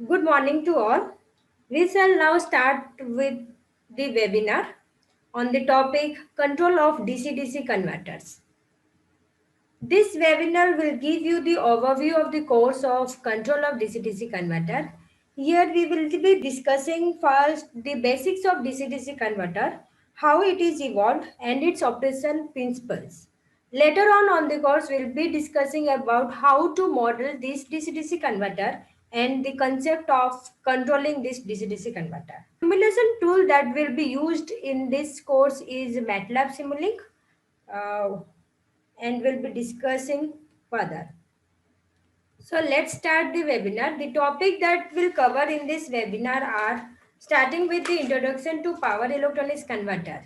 Good morning to all. We shall now start with the webinar on the topic control of DC-DC converters. This webinar will give you the overview of the course of control of DC-DC converter. Here we will be discussing first the basics of DC-DC converter, how it is evolved and its operation principles. Later on the course we will be discussing about how to model this DC-DC converter and the concept of controlling this DC-DC converter. Simulation tool that will be used in this course is MATLAB Simulink. Uh, and we'll be discussing further. So let's start the webinar. The topic that we'll cover in this webinar are starting with the introduction to power electronics converter.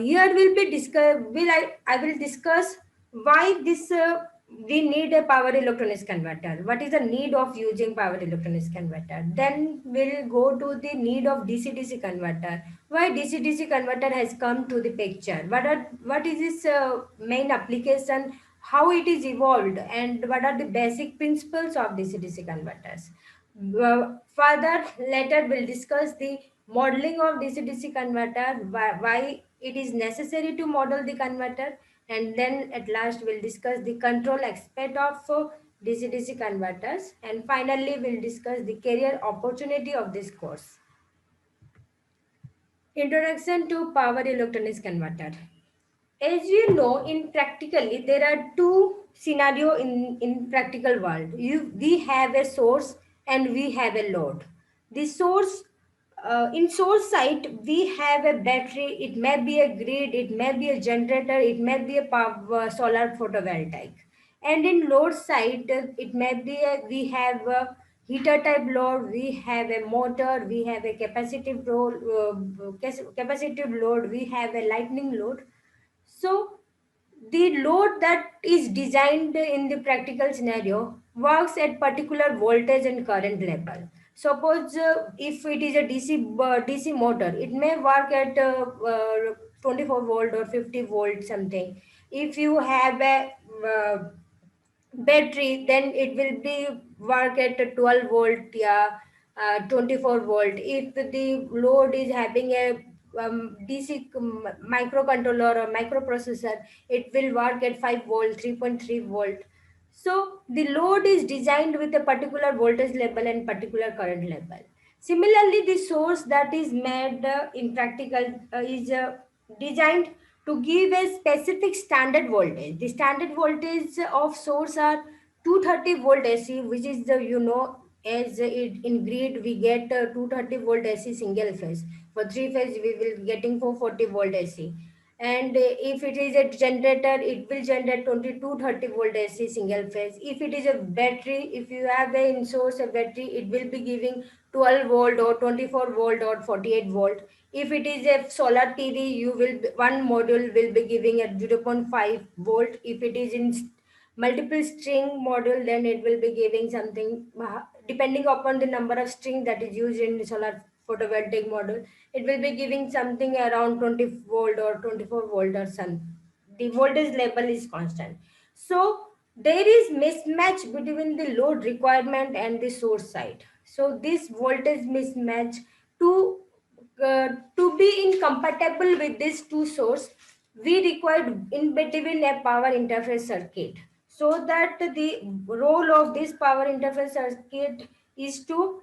Here I will discuss why this we need a power electronics converter. What is the need of using power electronics converter? Then we'll go to the need of DC-DC converter. Why DC-DC converter has come to the picture? What is its main application? How it is evolved, and what are the basic principles of DC-DC converters? Further, later we'll discuss the modeling of DC-DC converter, why it is necessary to model the converter, and then at last we'll discuss the control aspect of DC-DC converters, and finally we'll discuss the career opportunity of this course. Introduction to power electronics converter. As you know, in practically there are two scenario in practical world. We have a source and we have a load. The source in source side we have a battery. It may be a grid. It may be a generator. It may be a power, solar photovoltaic. And in load side, it may be we have a heater type load. We have a motor. We have a capacitive load. We have a lightning load. So the load that is designed in the practical scenario works at particular voltage and current level. Suppose if it is a DC motor, it may work at 24 volt or 50 volt something. If you have a battery, then it will be work at a 12 volt, yeah, 24 volt. If the load is having a DC microcontroller or microprocessor, it will work at 5 volt, 3.3 volt. So the load is designed with a particular voltage level and particular current level. Similarly, the source that is made in practical is designed to give a specific standard voltage. The standard voltage of source are 230 volt AC, which is the as in grid we get 230 volt AC single phase. For three phase we will getting 440 volt AC. And if it is a generator, it will generate 2230 volt AC single phase. If it is a battery, if you have a in source a battery, it will be giving 12 volt or 24 volt or 48 volt. If it is a solar PV, one module will be giving at 0.5 volt. If it is in multiple string module, then it will be giving something depending upon the number of string that is used in the solar photovoltaic module. It will be giving something around 20 volt or 24 volt or some. The voltage level is constant. So there is mismatch between the load requirement and the source side. So this voltage mismatch to to be incompatible with these two source, we require in between a power interface circuit, so that the role of this power interface circuit is to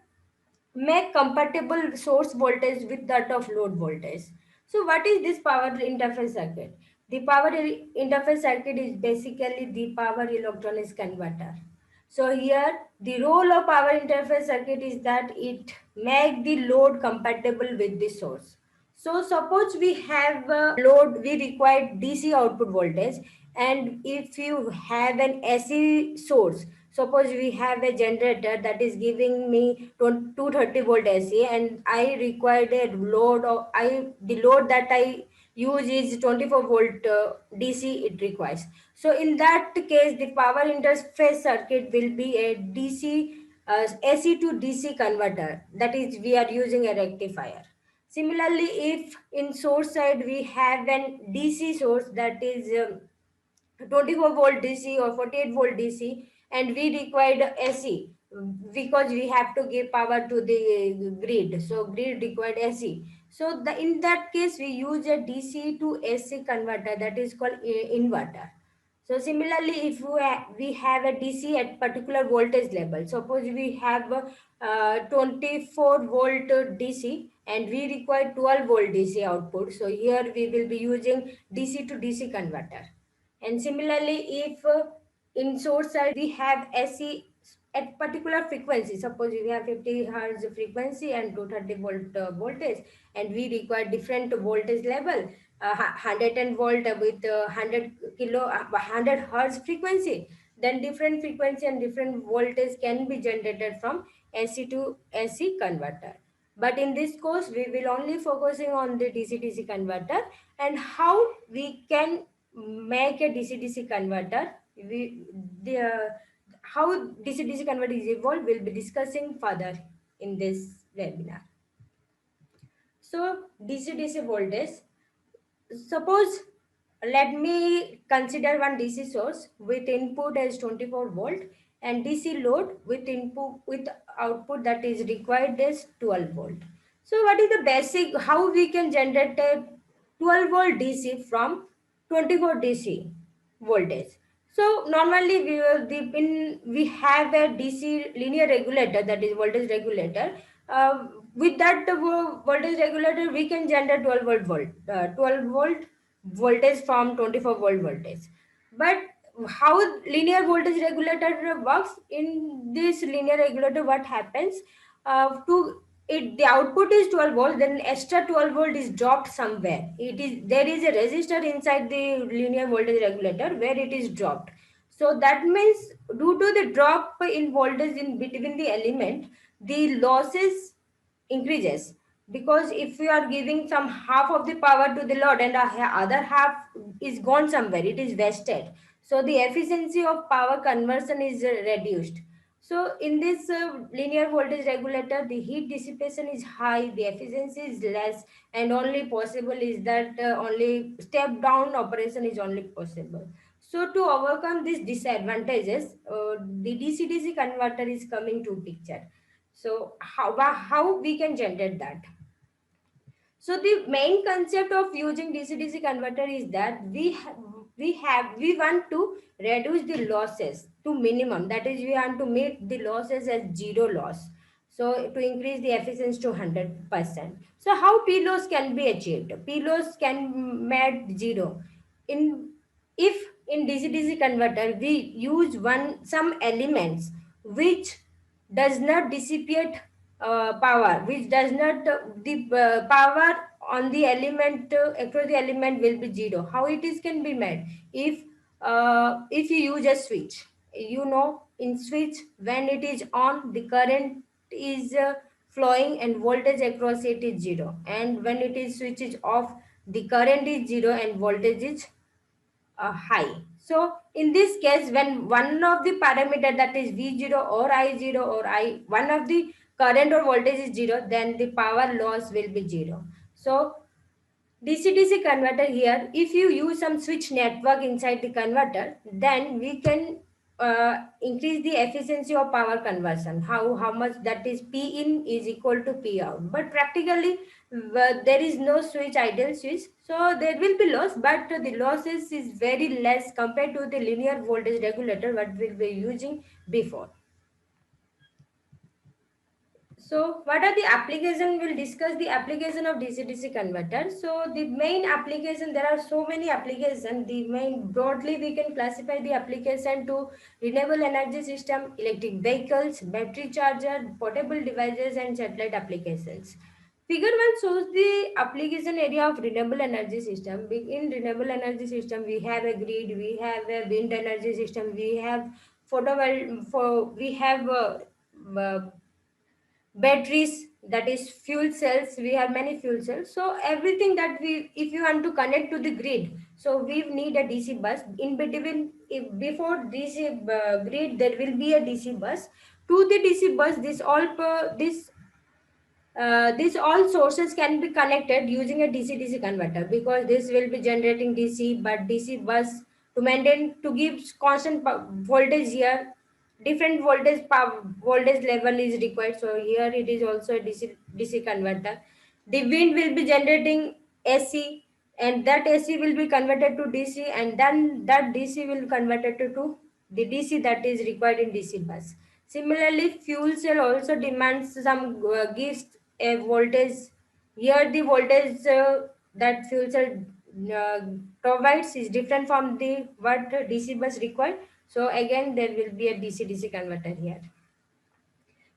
make compatible source voltage with that of load voltage. So what is this power interface circuit? The power interface circuit is basically the power electronics converter. So here the role of power interface circuit is that it make the load compatible with the source. So suppose we have a load, we require DC output voltage, and if you have an AC source, suppose we have a generator that is giving me 230 volt AC, and I required a load of the load that I use is 24 volt DC it requires. So in that case, the power interface circuit will be a DC AC to DC converter. That is, we are using a rectifier. Similarly, if in source side we have an DC source that is 24 volt DC or 48 volt DC, and we required AC, because we have to give power to the grid. So grid required AC. So in that case, we use a DC to AC converter, that is called inverter. So similarly, if we have a DC at particular voltage level, suppose we have 24 volt DC and we require 12 volt DC output. So here we will be using DC to DC converter. And similarly, if in source side we have AC at particular frequency, suppose we have 50 hertz frequency and 230 volt voltage, and we require different voltage level, 110 volt with 100 hertz frequency, then different frequency and different voltage can be generated from AC to AC converter. But in this course, we will only focusing on the DC-DC converter and how we can make a DC-DC converter. How DC-DC converter is evolved, we'll be discussing further in this webinar. So DC-DC voltage. Suppose let me consider one DC source with input as 24 volt and DC load with input with output that is required as 12 volt. So what is the basic how we can generate a 12 volt DC from 24 DC voltage? So normally we have a DC linear regulator, that is voltage regulator. With that voltage regulator, we can generate 12 volt voltage from 24 volt voltage. But how linear voltage regulator works? In this linear regulator, what happens? To it the output is 12 volt, then extra 12 volt is dropped somewhere. There is a resistor inside the linear voltage regulator where it is dropped. So that means due to the drop in voltage in between the element, the losses increases, because if we are giving some half of the power to the load and the other half is gone somewhere, it is wasted. So the efficiency of power conversion is reduced. So in this linear voltage regulator, the heat dissipation is high, the efficiency is less, and only possible is that only step down operation is only possible. So to overcome these disadvantages, the DC-DC converter is coming to picture. So how we can generate that? So the main concept of using DC-DC converter is that we want to reduce the losses to minimum. That is, we want to make the losses as zero loss. So to increase the efficiency to 100%. So how P loss can be achieved? P loss can made zero. In if in DC-DC converter we use some elements which does not dissipate power, which does not the power on the element across the element will be zero. How it is can be made? If you use a switch, in switch, when it is on, the current is flowing and voltage across it is zero, and when it is switch is off, the current is zero and voltage is high. So in this case, when one of the parameter, that is V0 or I0 or one of the current or voltage is zero, then the power loss will be zero. So DC-DC converter here, if you use some switch network inside the converter, then we can increase the efficiency of power conversion. How much? That is P in is equal to P out. But practically, there is no switch, ideal switch. So there will be loss, but the losses is very less compared to the linear voltage regulator what we'll be using before. So what are the application? We'll discuss the application of DC-DC converter. So the main application, there are so many applications. The main, broadly we can classify the application to renewable energy system, electric vehicles, battery charger, portable devices and satellite applications. Figure 1 shows the application area of renewable energy system. In renewable energy system, we have a grid, we have a wind energy system, we have we have batteries, that is fuel cells, we have many fuel cells. So everything that if you want to connect to the grid, so we need a DC bus in between. Before DC grid, there will be a DC bus. To the DC bus, these all sources can be connected using a DC-DC converter, because this will be generating DC, but DC bus to maintain, to give constant voltage here, different voltage level is required. So here it is also a DC converter. The wind will be generating AC, and that AC will be converted to DC, and then that DC will converted to the DC that is required in DC bus. Similarly, fuel cell also demands some gives a voltage. Here the voltage that fuel cell uh, provides is different from the what DC bus required. So again, there will be a DC-DC converter here.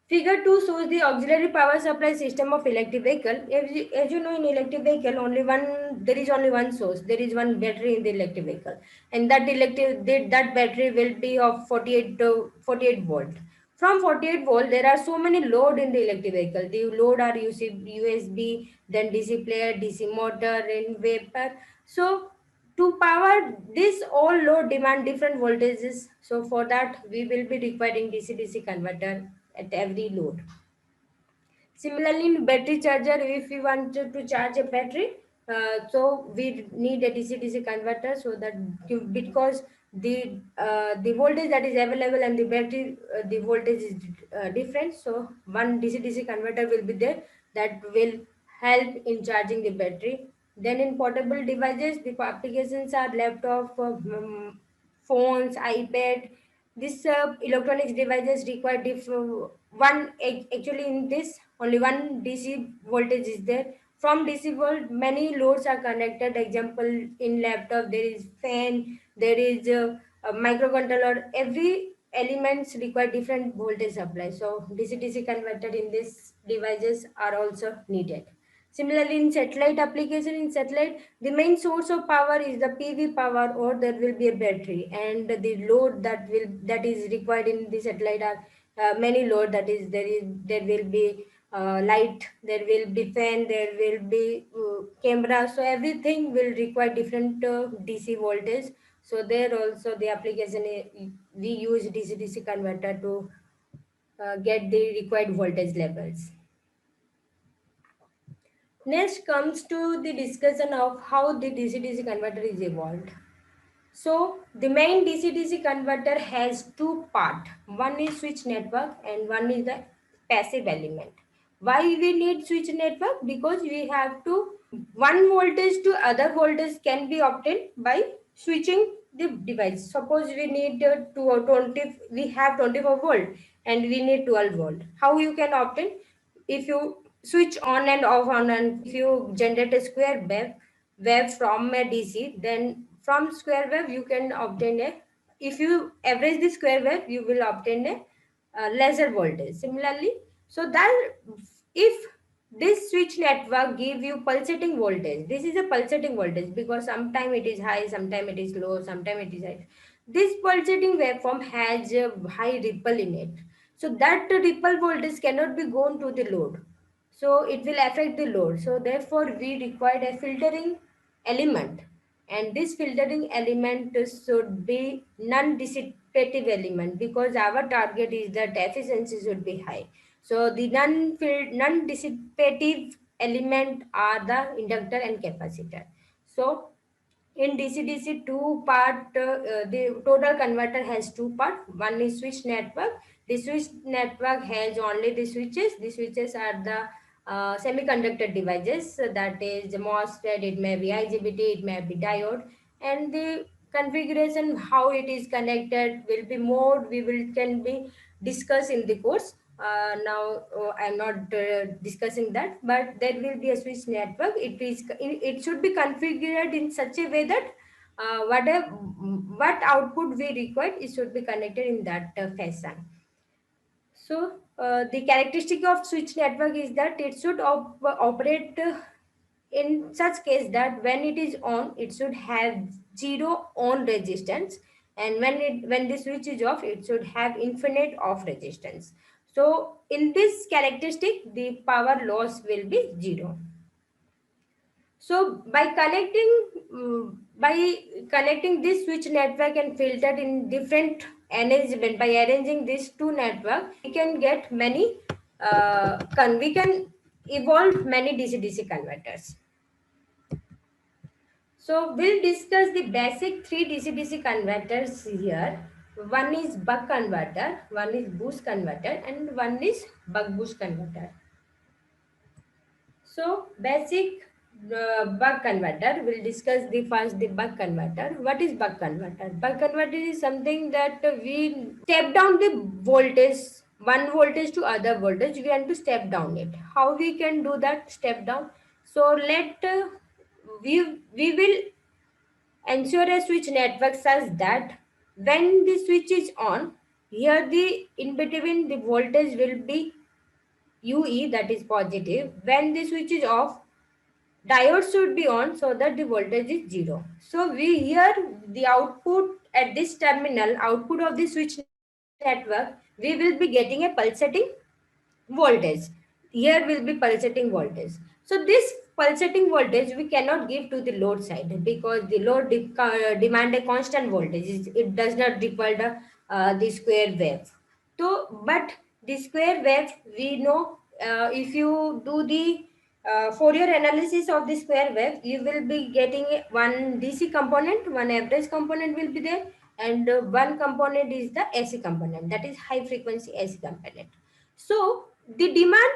Figure 2 shows the auxiliary power supply system of electric vehicle. As you know, in electric vehicle, there is only one source. There is one battery in the electric vehicle, and that battery will be of 48 volt. From 48 volt, there are so many load in the electric vehicle. The load are USB, then DC player, DC motor, and vapor. So to power this all load demand different voltages. So for that we will be requiring DC-DC converter at every load. Similarly, in battery charger, if we want to charge a battery, so we need a DC-DC converter, so that because the voltage that is available and the battery the voltage is different, so one DC-DC converter will be there that will help in charging the battery. Then in portable devices, the applications are laptop, phones, iPad. This electronics devices require actually in this only one DC voltage is there. From DC volt, many loads are connected. Example, in laptop there is fan, there is a microcontroller. Every elements require different voltage supply. So DC-DC converter in these devices are also needed. Similarly, in satellite application, in satellite, the main source of power is the PV power, or there will be a battery, and the load that is required in the satellite are many load. That is, there will be light, there will be fan, there will be camera. So everything will require different DC voltage. So there also the application we use DC-DC converter to get the required voltage levels. Next comes to the discussion of how the DC-DC converter is evolved. So the main DC-DC converter has two parts. One is switch network and one is the passive element. Why we need switch network? Because we have to one voltage to other voltage can be obtained by switching the device. Suppose we need 20, we have 24 volt and we need 12 volt. How you can obtain? If you switch on and off on, and if you generate a square wave from a DC, then from square wave you can obtain a, if you average the square wave you will obtain a lesser voltage. Similarly, so that if this switch network give you pulsating voltage, this is a pulsating voltage because sometime it is high, sometime it is low, sometime it is high. This pulsating waveform has a high ripple in it, so that ripple voltage cannot be gone to the load, so it will affect the load. So therefore we required a filtering element, and this filtering element should be non-dissipative element because our target is that efficiency should be high. So the non-dissipative element are the inductor and capacitor. So in DC-DC two part, the total converter has two part. One is switch network. The switch network has only the switches. The switches are the semiconductor devices. So that is the MOSFET, it may be IGBT, it may be diode. And the configuration, how it is connected will be more, can be discussed in the course. Now I'm not discussing that, but there will be a switch network. It should be configured in such a way that what output we require, it should be connected in that fashion. So the characteristic of switch network is that it should operate in such case that when it is on, it should have zero on resistance, and when the switch is off, it should have infinite off resistance. So in this characteristic, the power loss will be zero. So by connecting this switch network and filter in different arrangement, by arranging these two network, we can get many we can evolve many DC-DC converters. So we'll discuss the basic three DC-DC converters here. One is buck converter, one is boost converter, and one is buck boost converter. So basic buck converter, we'll discuss the first the buck converter. What is buck converter? Buck converter is something that we step down the voltage, one voltage to other voltage. We want to step down it. How we can do that step down? So let we will ensure a switch network such that when the switch is on, here the in between the voltage will be UE, that is positive. When the switch is off, diode should be on so that the voltage is zero. So we here the output at this terminal, output of the switch network, we will be getting a pulsating voltage. Here will be pulsating voltage. So this pulsating voltage we cannot give to the load side because the load demand a constant voltage. It does not require the square wave. So, but the square wave we know, if you do the Fourier analysis of the square wave, you will be getting one DC component, one average component will be there, and one component is the AC component, that is high frequency AC component. So the demand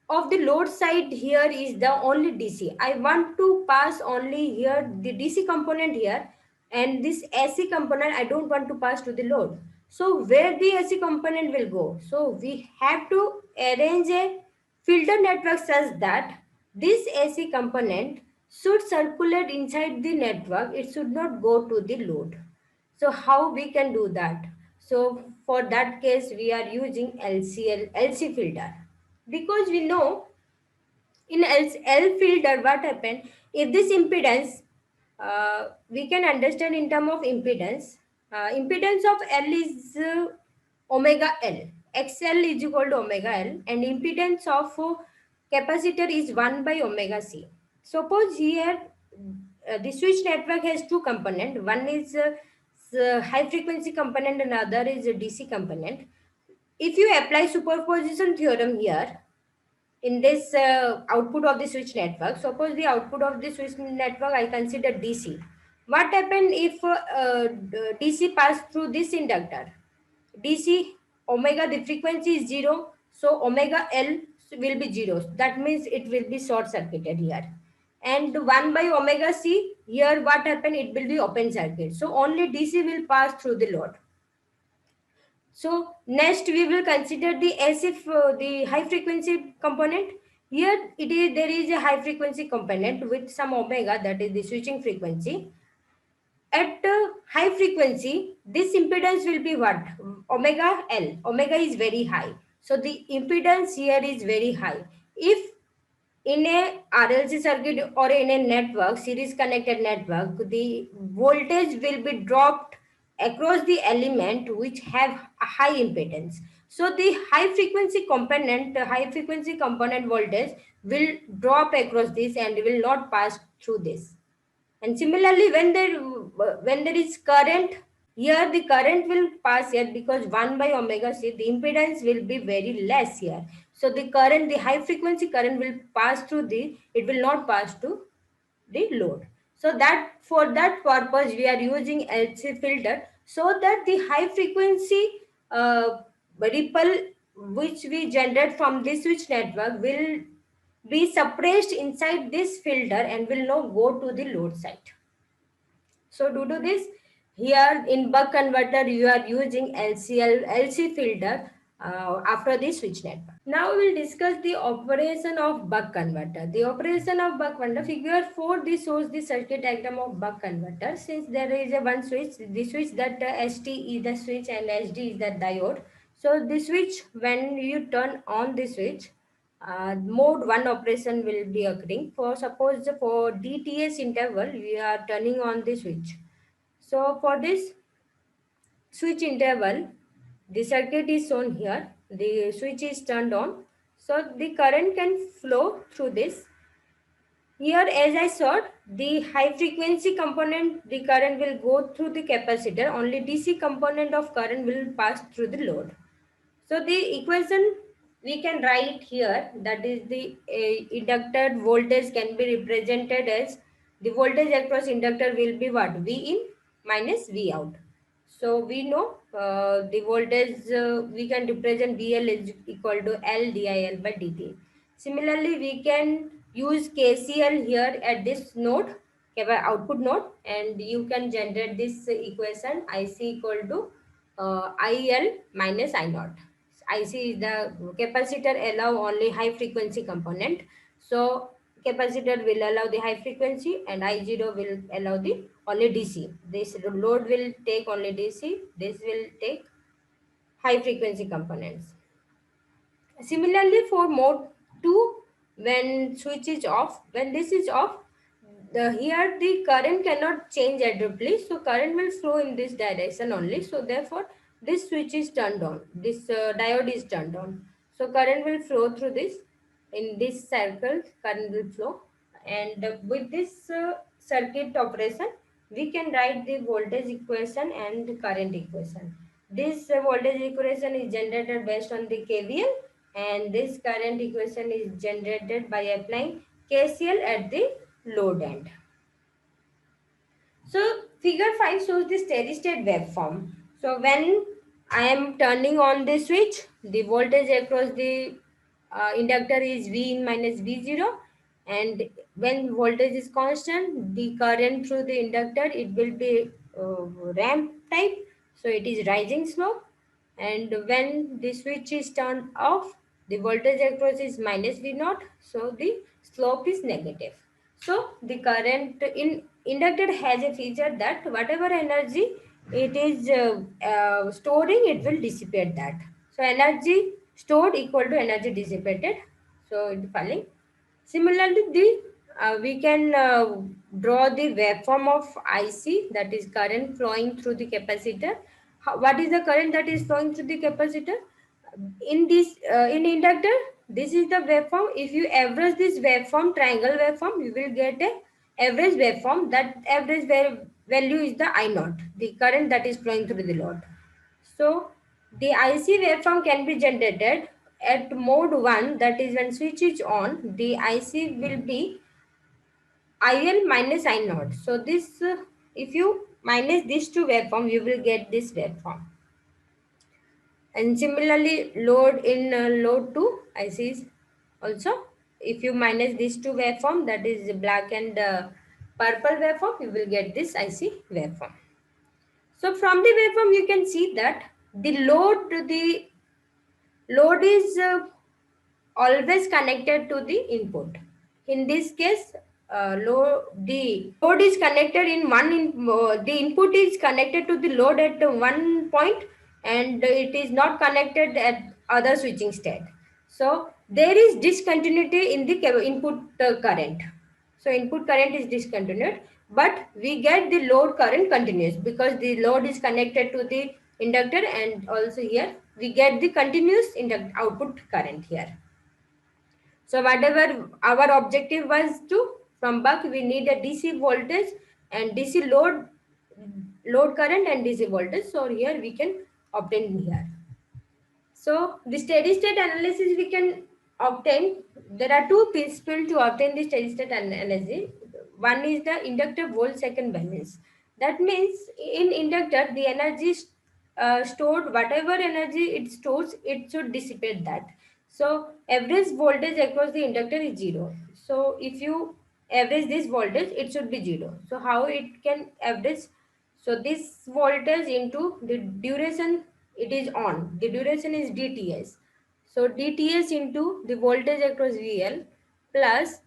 of the load side here is the only DC. I want to pass only here the DC component here, and this AC component I don't want to pass to the load. So where the AC component will go? So we have to arrange a filter network such that this AC component should circulate inside the network. It should not go to the load. So how we can do that? So for that case, we are using LC filter, because we know in L filter what happened if this impedance, we can understand in term of impedance. Impedance of L is omega L. XL is equal to omega L, and impedance of capacitor is 1 by omega C. Suppose here the switch network has two components. One is high frequency component and other is a DC component. If you apply superposition theorem here in this output of the switch network, suppose the output of the switch network I consider DC. What happen if DC pass through this inductor? DC omega, the frequency is zero, so omega L will be zero. That means it will be short circuited here. And 1 by omega C, here what happen? It will be open circuit. So only DC will pass through the load. So next we will consider the ASIF, the high frequency component. Here there is a high frequency component with some omega, that is the switching frequency. At high frequency, this impedance will be what? Omega L. Omega is very high. So the impedance here is very high. If in a RLC circuit or in a network, series connected network, the voltage will be dropped across the element which have a high impedance. So the high frequency component voltage will drop across this and will not pass through this. And similarly, when there is current, here the current will pass here because 1 by omega C, the impedance will be very less here. So the current, the high frequency current will pass through it will not pass to the load. So that for that purpose, we are using LC filter so that the high frequency ripple which we generate from this switch network will be suppressed inside this filter and will not go to the load side. So due to this, here in buck converter, you are using LC filter after the switch network. Now we will discuss the operation of buck converter. The operation of buck converter, figure 4, this shows the circuit diagram of buck converter. Since there is a one switch, the switch that ST is the switch and SD is the diode. So the switch, when you turn on the switch, mode 1 operation will be occurring. For suppose for DTS interval, we are turning on the switch. So for this switch interval, the circuit is shown here. The switch is turned on. So the current can flow through this. Here, as I said, the high frequency component, the current will go through the capacitor. Only DC component of current will pass through the load. So the equation we can write here, that is the inductor voltage can be represented as the voltage across inductor will be what? V in minus V out. So we know the voltage we can represent VL is equal to L DIL by dt. Similarly, we can use KCL here at this node, output node, and you can generate this equation IC equal to IL minus I naught. IC is the capacitor allow only high frequency component. So capacitor will allow the high frequency and I0 will allow the only DC. This load will take only DC. This will take high frequency components. Similarly, for mode 2, when switch is off, when this is off, here the current cannot change abruptly, so current will flow in this direction only. So therefore, this switch is turned on. This diode is turned on. So current will flow through this. In this circle, current will flow, and with this circuit operation, we can write the voltage equation and current equation. This voltage equation is generated based on the KVL, and this current equation is generated by applying KCL at the load end. So figure 5 shows the steady state waveform. So when I am turning on the switch, the voltage across the inductor is V in minus V0, and when voltage is constant, the current through the inductor, it will be ramp type, so it is rising slope. And when the switch is turned off, the voltage across is minus V naught, so the slope is negative. So the current in inductor has a feature that whatever energy it is storing, it will dissipate that. So energy stored equal to energy dissipated. So it falling. Similarly, we can draw the waveform of IC, that is current flowing through the capacitor. What is the current that is flowing through the capacitor? In this in inductor, this is the waveform. If you average this waveform, triangle waveform, you will get a average waveform. That average value is the I naught, the current that is flowing through the load. So the IC waveform can be generated at mode 1, that is when switch is on, the IC will be IL minus I naught. So this, if you minus these two waveform, you will get this waveform. And similarly, load in load 2 ICs also, if you minus these two waveform, that is black and purple waveform, you will get this IC waveform. So from the waveform, you can see that the load is always connected to the input. In this case, the load is connected in the input is connected to the load at one point, and it is not connected at other switching state. So there is discontinuity in the input current. So input current is discontinued, but we get the load current continuous because the load is connected to the inductor, and also here we get the continuous output current here. So whatever our objective was to, from buck, we need a DC voltage and DC load current and DC voltage. So here we can obtain here. So the steady state analysis we can obtain. There are two principles to obtain the steady state analysis. One is the inductor volt second balance. That means in inductor the energy stored, whatever energy it stores, it should dissipate that. So average voltage across the inductor is 0. So if you average this voltage, it should be 0. So how it can average? So this voltage into the duration it is on. The duration is dTs. So dTs into the voltage across VL plus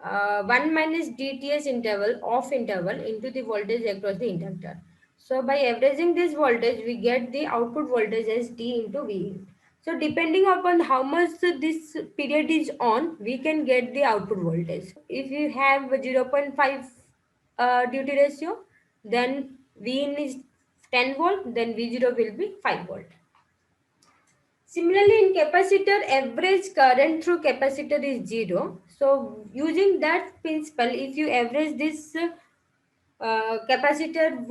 1 minus dTs interval off interval into the voltage across the inductor. So by averaging this voltage, we get the output voltage as D into V. So depending upon how much this period is on, we can get the output voltage. If you have 0.5 duty ratio, then V in is 10 volt, then V0 will be 5 volt. Similarly, in capacitor, average current through capacitor is 0. So using that principle, if you average this capacitor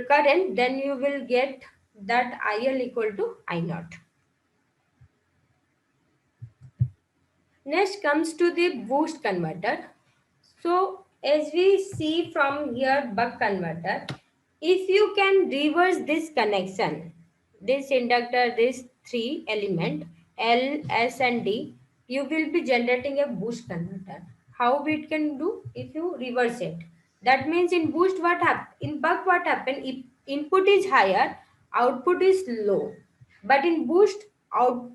current, then you will get that IL equal to I naught. Next comes to the boost converter. So as we see from here, buck converter, if you can reverse this connection, this inductor, this three element L, S, and D, you will be generating a boost converter. How it can do? If you reverse it, that means in boost what happen? In buck what happen? If input is higher, output is low. But in boost,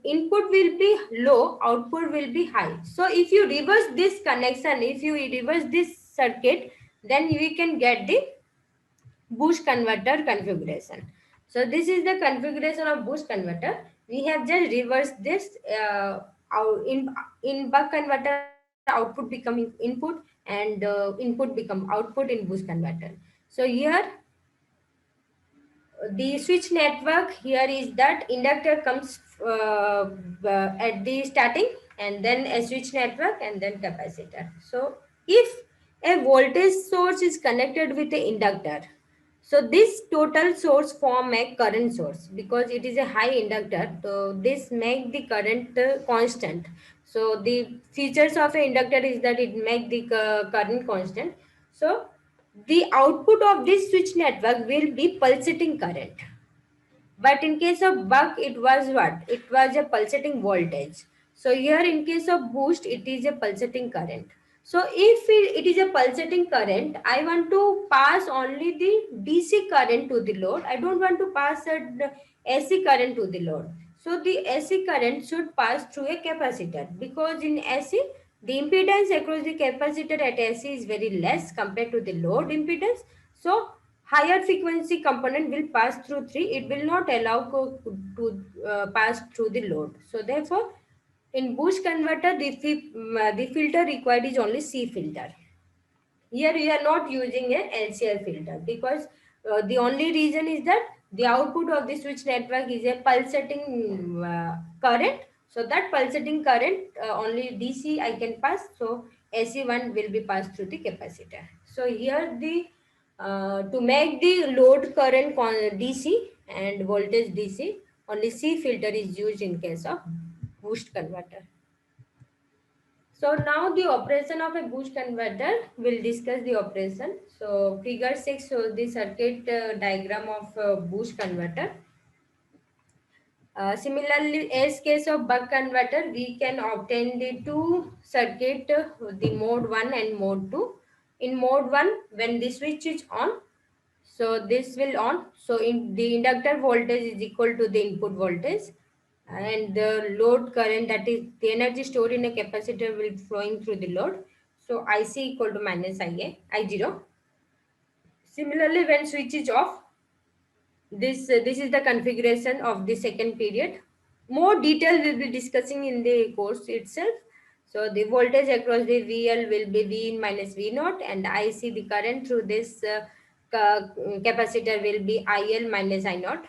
input will be low, output will be high. So if you reverse this connection, if you reverse this circuit, then we can get the boost converter configuration. So this is the configuration of boost converter. We have just reversed this in buck converter, output becoming input, and input become output in boost converter. So here the switch network here is that inductor comes at the starting, and then a switch network, and then capacitor. So if a voltage source is connected with the inductor, so this total source form a current source because it is a high inductor. So this make the current constant. So the features of an inductor is that it make the current constant. So the output of this switch network will be pulsating current. But in case of buck, it was what? It was a pulsating voltage. So here in case of boost, it is a pulsating current. So if it is a pulsating current, I want to pass only the DC current to the load. I don't want to pass the AC current to the load. So the AC current should pass through a capacitor because in AC, the impedance across the capacitor at AC is very less compared to the load impedance. So higher frequency component will pass through 3. It will not allow to pass through the load. So therefore, in boost converter, the filter required is only C filter. Here we are not using a LCR filter because the only reason is that the output of the switch network is a pulsating current. So that pulsating current only DC I can pass. So AC one will be passed through the capacitor. So here the to make the load current DC and voltage DC, only C filter is used in case of boost converter. So now the operation of a boost converter, we'll discuss the operation. So figure 6 shows the circuit diagram of boost converter. Similarly, as case of buck converter, we can obtain the two circuit, the mode 1 and mode 2. In mode 1, when the switch is on, so this will on. So in the inductor voltage is equal to the input voltage, and the load current, that is the energy stored in a capacitor, will flowing through the load. So IC equal to minus IA, I0. Similarly, when switch is off, this is the configuration of the second period. More detail we'll be discussing in the course itself. So the voltage across the VL will be V in minus V naught, and IC, the current through this capacitor, will be IL minus I naught.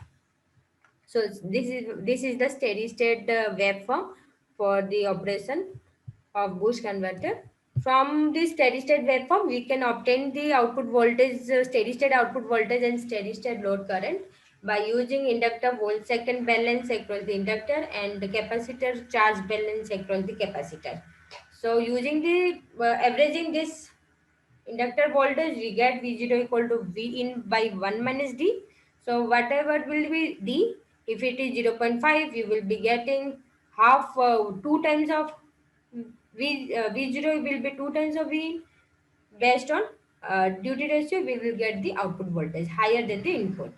So this is the steady state waveform for the operation of boost converter. From this steady state waveform, we can obtain the output voltage, steady state output voltage and steady state load current by using inductor volt second balance across the inductor and the capacitor charge balance across the capacitor. So using the averaging this inductor voltage, we get V0 equal to V in by 1 minus D. So whatever will be D, if it is 0 0.5, you will be getting half 2 times of V0 will be 2 times of V. Based on duty ratio, we will get the output voltage higher than the input.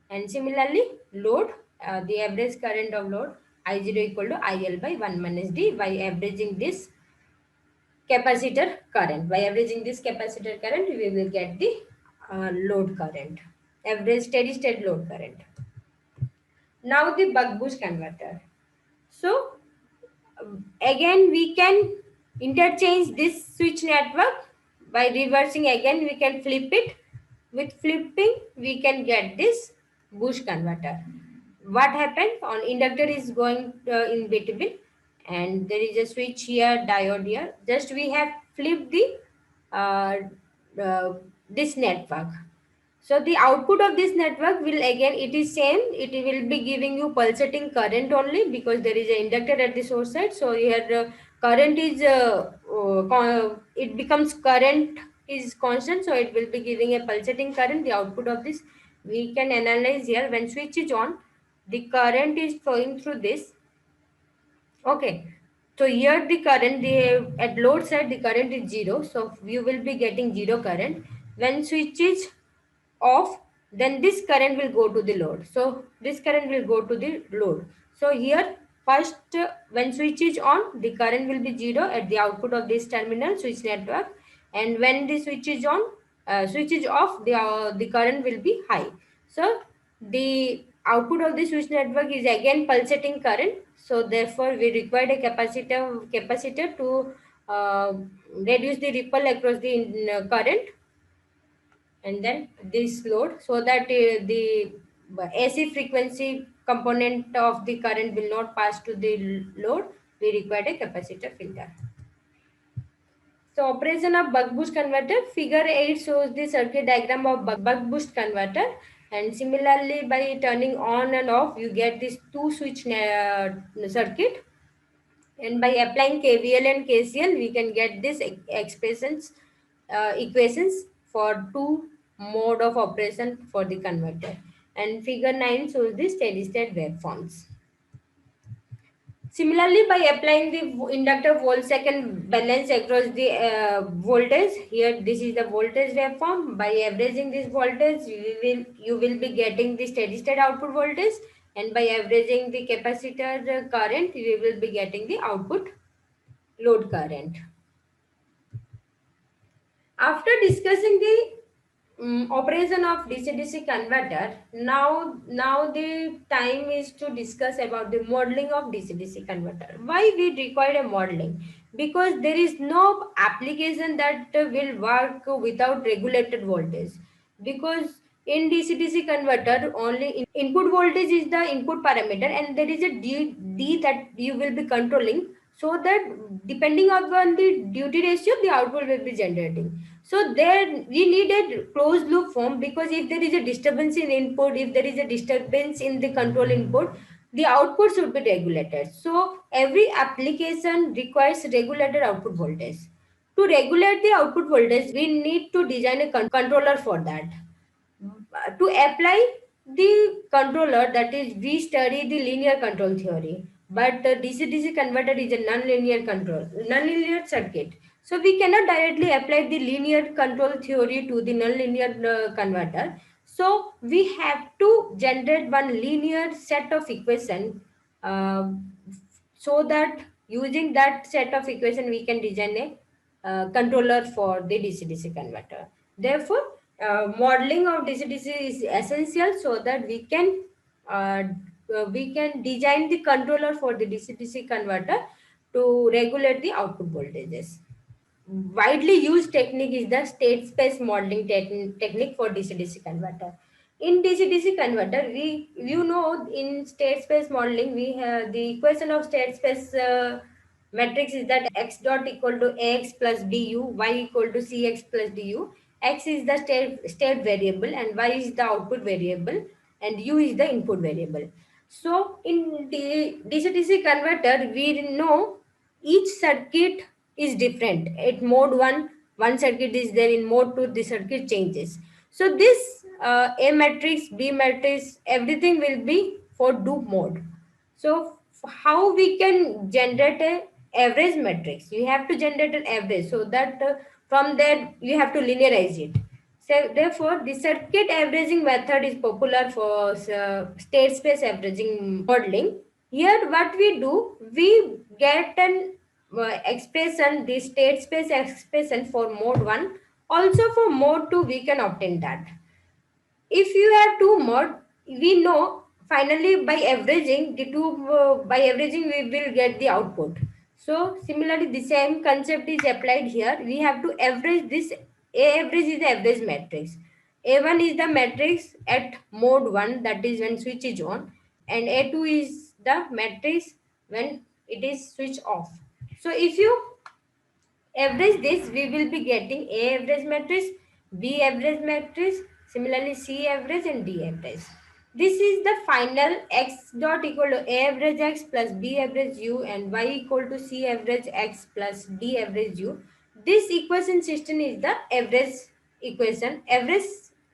And similarly, load, the average current of load, I0 equal to IL by 1 minus D by averaging this capacitor current. By averaging this capacitor current, we will get the load current, average steady state load current. Now the buck boost converter. So again we can interchange this switch network by reversing. Again we can flip it. With flipping we can get this boost converter. What happened? On inductor is going in between, and there is a switch here, diode here. Just we have flipped the uh, this network. So the output of this network will, again it is same, it will be giving you pulsating current only because there is an inductor at the source side. So here current is it becomes current is constant, so it will be giving a pulsating current. The output of this we can analyze here. When switch is on, the current is flowing through this. Okay. So here the current, at load side the current is 0. So you will be getting 0 current. When switch is off, then this current will go to the load. So this current will go to the load. So here first, when switch is on, the current will be 0 at the output of this terminal switch network, and when the switch is on, switch is off, the current will be high. So the output of the switch network is again pulsating current. So therefore we required a capacitor to reduce the ripple across the current, and then this load, so that the AC frequency component of the current will not pass to the load. We required a capacitor filter. So operation of buck boost converter. Figure 8 shows the circuit diagram of buck boost converter. And similarly, by turning on and off, you get this two switch circuit. And by applying KVL and KCL, we can get this equations for two mode of operation for the converter. And figure 9 shows the steady state waveforms. Similarly, by applying the inductor volt second balance across the voltage, here this is the voltage waveform. By averaging this voltage, you will be getting the steady state output voltage, and by averaging the capacitor current, you will be getting the output load current. After discussing the operation of DC-DC converter, now the time is to discuss about the modeling of DC-DC converter. Why we require a modeling? Because there is no application that will work without regulated voltage. Because in DC-DC converter, only input voltage is the input parameter, and there is a D that you will be controlling, so that depending upon the duty ratio, the output will be generating. So there we need a closed loop form, because if there is a disturbance in input, if there is a disturbance in the control input, the output should be regulated. So every application requires regulated output voltage. To regulate the output voltage, we need to design a controller for that. To apply the controller, that is, we study the linear control theory, but the DC-DC converter is a non-linear circuit. So we cannot directly apply the linear control theory to the non-linear converter. So we have to generate one linear set of equation, uh, so that using that set of equation we can design a controller for the DC-DC converter. Therefore, modeling of DC-DC is essential, so that uh, we can design the controller for the DC-DC converter to regulate the output voltages. Widely used technique is the state space modeling technique for DC-DC converter. In DC-DC converter, in state space modeling, we have the equation of state space matrix is that x dot equal to ax plus du, y equal to cx plus du. X is the state variable, and y is the output variable, and u is the input variable. So in the DC-DC converter, we know each circuit is different. At mode 1, one circuit is there. In mode 2, the circuit changes. So this A matrix, B matrix, everything will be for dupe mode. So how we can generate a average matrix? You have to generate an average, so that from there you have to linearize it. So therefore, the circuit averaging method is popular for state space averaging modeling. Here, what we do, we get an expression, the state space expression for mode 1. Also for mode 2, we can obtain that. If you have two mode, we know finally by averaging we will get the output. So similarly, the same concept is applied here. We have to average this. A average is the average matrix. A1 is the matrix at mode 1, that is when switch is on, and A2 is the matrix when it is switch off. So if you average this, we will be getting A average matrix, B average matrix, similarly C average and D average. This is the final x dot equal to A average x plus B average u, and y equal to C average x plus D average u. This equation system is the average equation, average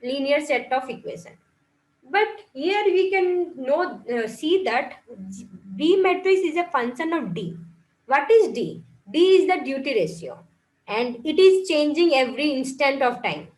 linear set of equation. But here we can see that B matrix is a function of D. What is D? D is the duty ratio, and it is changing every instant of time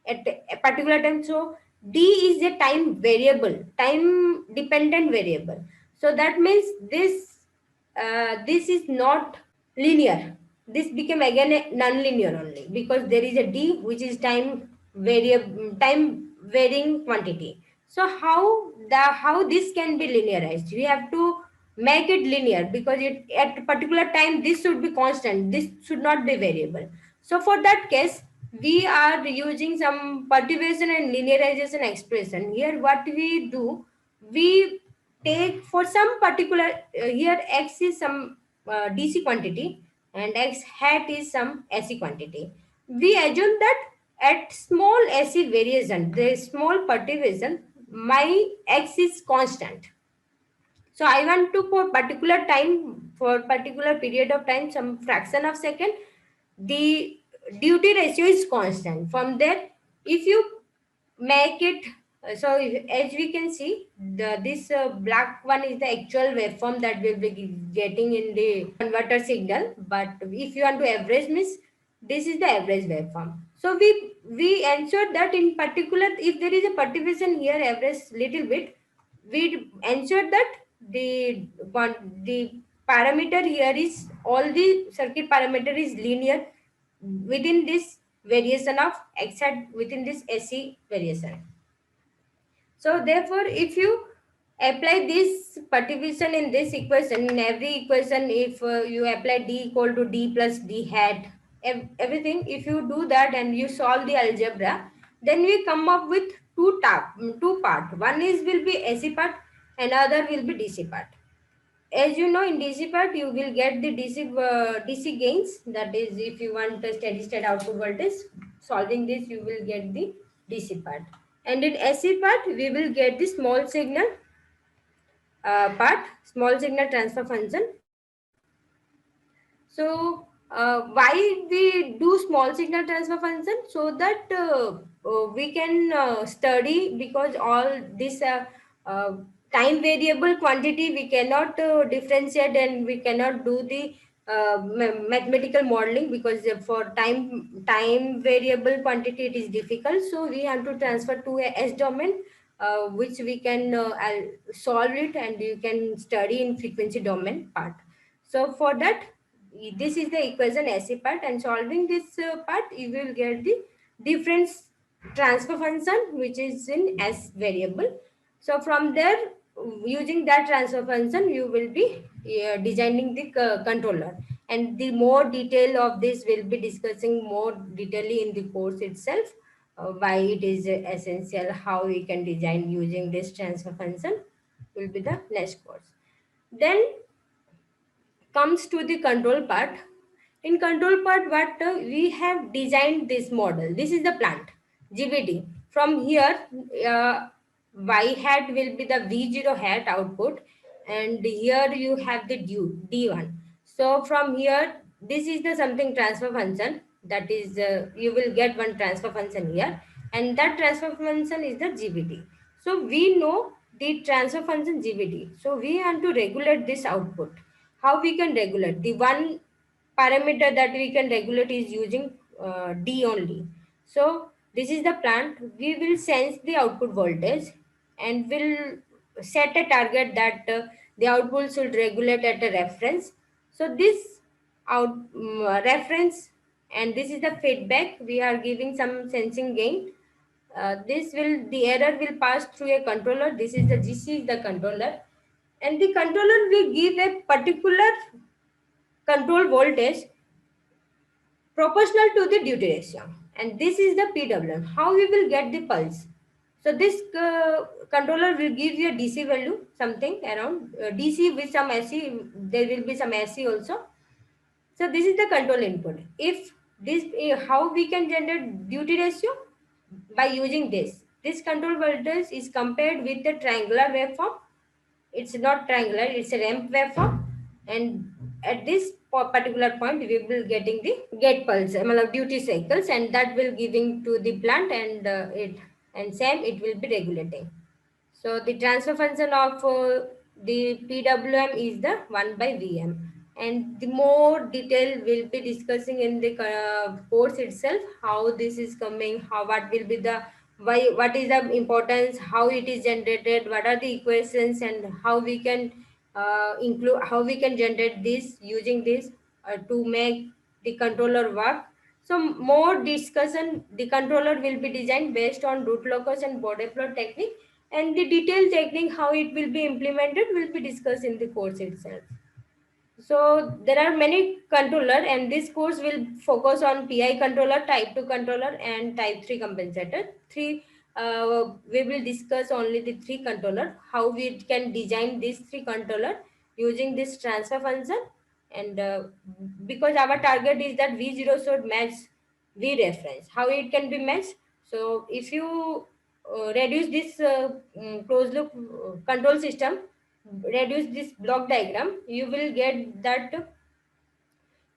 at a particular time. So D is a time variable, time dependent variable. So that means this is not linear. This became again a non-linear only, because there is a D which is time varying quantity. So how this can be linearized? We have to make it linear, because it at a particular time this should be constant. This should not be variable. So for that case, we are using some perturbation and linearization expression. Here what we do, we take for some particular, here x is some dc quantity and x hat is some ac quantity. We assume that at small ac variation, the small perturbation, my x is constant. So I want to, for particular time, for particular period of time, some fraction of second, the duty ratio is constant. From there, if you make it, as we can see, this black one is the actual waveform that we'll be getting in the converter signal. But if you want to average, means this is the average waveform. So we ensure that in particular, if there is a perturbation here, average little bit, we ensure that the parameter here is, all the circuit parameter is linear within this variation of x hat, within this AC variation. So therefore, if you apply this perturbation in this equation, in every equation, if you apply d equal to d plus d hat, everything, if you do that and you solve the algebra, then we come up with two part. One is will be AC part, another will be DC part. As you know, in DC part you will get the DC gains. That is, if you want a steady state output voltage, solving this you will get the DC part. And in AC part we will get the small signal part, small signal transfer function. So why we do small signal transfer function? So that we can study, because all this time variable quantity we cannot differentiate, and we cannot do the mathematical modeling, because for time variable quantity it is difficult. So we have to transfer to a S domain, which we can solve it, and you can study in frequency domain part. So for that, this is the equation AC part, and solving this part you will get the difference transfer function, which is in S variable. So from there, using that transfer function, you will be designing the controller, and the more detail of this will be discussing more detailedly in the course itself. Why it is essential, how we can design using this transfer function will be the next course. Then comes to the control part. In control part, what we have designed this model. This is the plant, GVD. From here, Y hat will be the V0 hat output, and here you have the D1. So from here, this is the something transfer function. That is, you will get one transfer function here, and that transfer function is the GVD. So we know the transfer function GVD. So we want to regulate this output. How we can regulate? The one parameter that we can regulate is using D only. So this is the plant. We will sense the output voltage and will set a target that the output should regulate at a reference. So this reference, and this is the feedback. We are giving some sensing gain. The error will pass through a controller. This is the GC is the controller, and the controller will give a particular control voltage proportional to the duty ratio, and this is the PWM. How we will get the pulse? So this controller will give you a DC value, something around DC with some AC. There will be some AC also. So this is the control input. If this, how we can generate duty ratio? By using this. This control voltage is compared with the triangular waveform. It's not triangular, it's a ramp waveform, and at this particular point we will getting the gate pulse, duty cycles, and that will giving to the plant, and it, and same it will be regulating. So the transfer function of the PWM is the 1 by VM. And the more detail will be discussing in the course itself, how this is coming, how what will be the why, what is the importance, how it is generated, what are the equations, and how we can include, how we can generate this using this to make the controller work. So more discussion, the controller will be designed based on root locus and border plot technique, and the detailed technique how it will be implemented will be discussed in the course itself. So there are many controller, and this course will focus on PI controller, type 2 controller, and type 3 compensator. We will discuss only the three controller, how we can design these three controller using this transfer function. And because our target is that V0 should match V reference, how it can be matched. So if you reduce this closed loop control system, reduce this block diagram, you will get that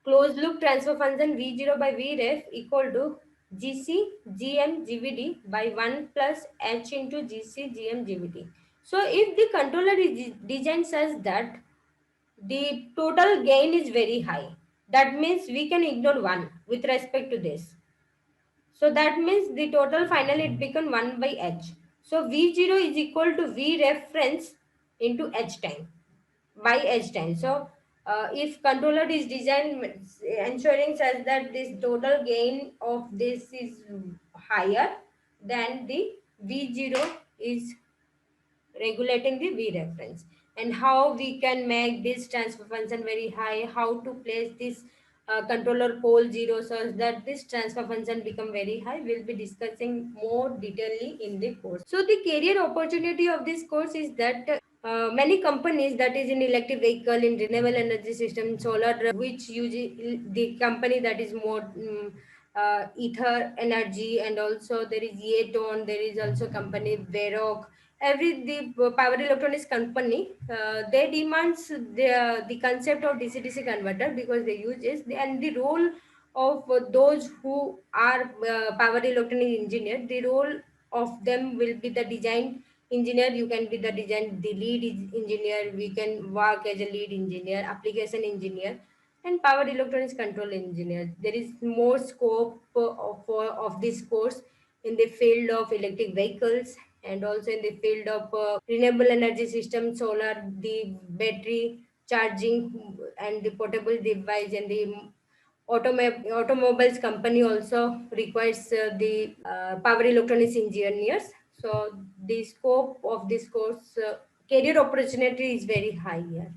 closed loop transfer function V0 by Vref equal to GC GM GVD by 1 plus H into GC GM GVD. So if the controller is designed such that the total gain is very high, that means we can ignore 1 with respect to this. So that means the total finally it become 1 by H. So V0 is equal to V reference into H time by H time. So if controller is designed ensuring such that this total gain of this is higher than the V0 is regulating the V reference, and how we can make this transfer function very high, how to place this controller pole 0 so that this transfer function become very high, we'll be discussing more detailedly in the course. So the career opportunity of this course is that many companies that is in electric vehicle, in renewable energy system, solar, which use the company that is more ether energy, and also there is Eaton, there is also company Veroc. Every the power electronics company they demands the concept of DC-DC converter, because they use this, and the role of those who are power electronic engineer, the role of them will be the design engineer. You can be the design, the lead engineer, we can work as a lead engineer, application engineer, and power electronics control engineer. There is more scope of this course in the field of electric vehicles, and also in the field of renewable energy system, solar, the battery charging, and the portable device, and the automobiles company also requires the power electronics engineers. So the scope of this course, career opportunity is very high here.